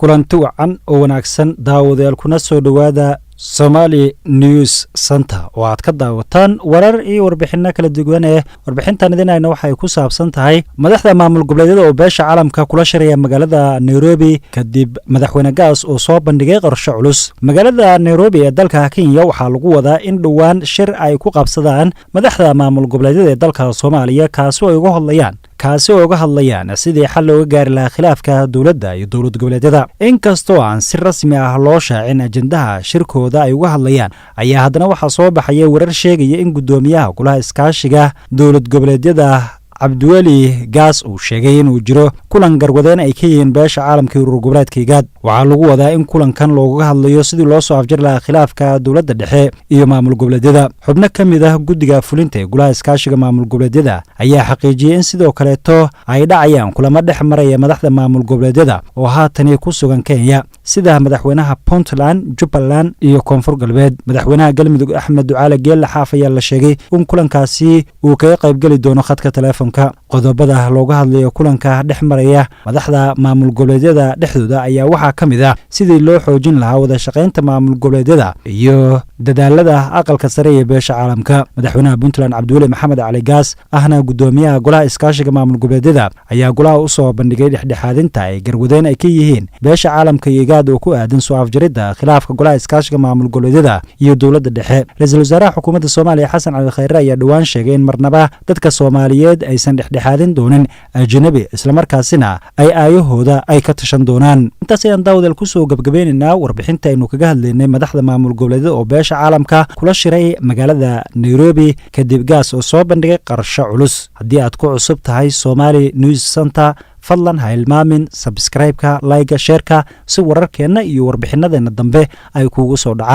kulanti wacan oo wanaagsan daawadayaal kuna soo dhawaada Somali News Center oo aad ka daawataan warar iyo warbixino kala duwan warbixintan idinayna waxay ku saabsan tahay madaxda maamul goboleedyada oo beesha caalamka kula shiraya magaalada Nairobi kadib madaxweyne gaas oo soo bandhigay qorshe culus magaalada Nairobi ee dalka Kenya waxa lagu wadaa in dhawaan shir ay ku qabsadaan madaxda maamul goboleedyada ee dalka Soomaaliya kaas oo uga hadlayaan sidii xal looga gaari lahaa khilaafka dawladda iyo dawlad goboleedyada inkastoo aan si rasmi ah loo shaacin ajendaha shirkooda ay uga hadlayaan ayaa haddana waxaa soo baxaya warar sheegaya in gudoomiyaha golaha iskaashiga dawlad goboleedyada Abdiweli gaas uu sheegay inuu jiro kulan garwadeen ay ka yihiin beesha caalamka iyo urur goboleedka IGAD waxa lagu wadaa in kulankan looga hadlayo sidii loo soo afjari lahaa khilaafka dawladda dhexe iyo maamul goboleedyada xubno kamid ah guddiga fulinta ee golaha iskaashiga maamul goboleedyada ayaa xaqiijiyay in sidoo kaleeto ay dhacayaan kulamo dhex maraya madaxda maamul goboleedyada oo haatan ku sugan Kenya sida madaxweynaha Puntland, Jubaland iyo Koonfur Galbeed madaxweynaha Galmudug Axmed Ducaale Geelle Xaaf ayaa la sheegay in kulankaasi uu ka qayb gali doono khadka telefoonka qodobada looga hadlayo kulanka dhex maraya madaxda maamul goboleedyada dhexdooda ayaa waxa kamid ah sidii loo xoojin lahaa wada shaqeynta maamul goboleedyada iyo dadaalada aqalka sare ee beesha caalamka madaxweynaha Puntland Cabdiweli Maxamed Cali Gaas ahna gudoomiyaha golaha iskaashiga maamul goboleedyada ayaa golaha u soo bandhigay dhexdhexaadinta ay garwadeen ay ka yihiin beesha caalamka iyo IGAD oo ku aadan soo afjarida khilaafka golaha iskaashiga maamul goboleedyada iyo dawladda dhexe ra'iisul wasaaraha xukuumadda Soomaaliya Xasan Cali Khayre ayaa dhawaan sheegay in marnaba dadka Soomaaliyeed aysan dhexdhexaadin doonin ajnabi isla markaasina ay aayahooda ay ka tashan doonaan intaas ayaan daawadayaal ku soo gabagabeynaa warbixinta aynu kaga hadlaynay madaxda maamul goboleedyada oo beesha caalamka kula shiray magaalada Nairobi kadib gaas oo soo bandhigay qorshe culus haddii aad ku cusub tahay Somali News Center fadlan ha ilmaamin subscribe-ka like share-ka si wararkeena iyo warbixinadeena dambe ay kuugu soo dhacaan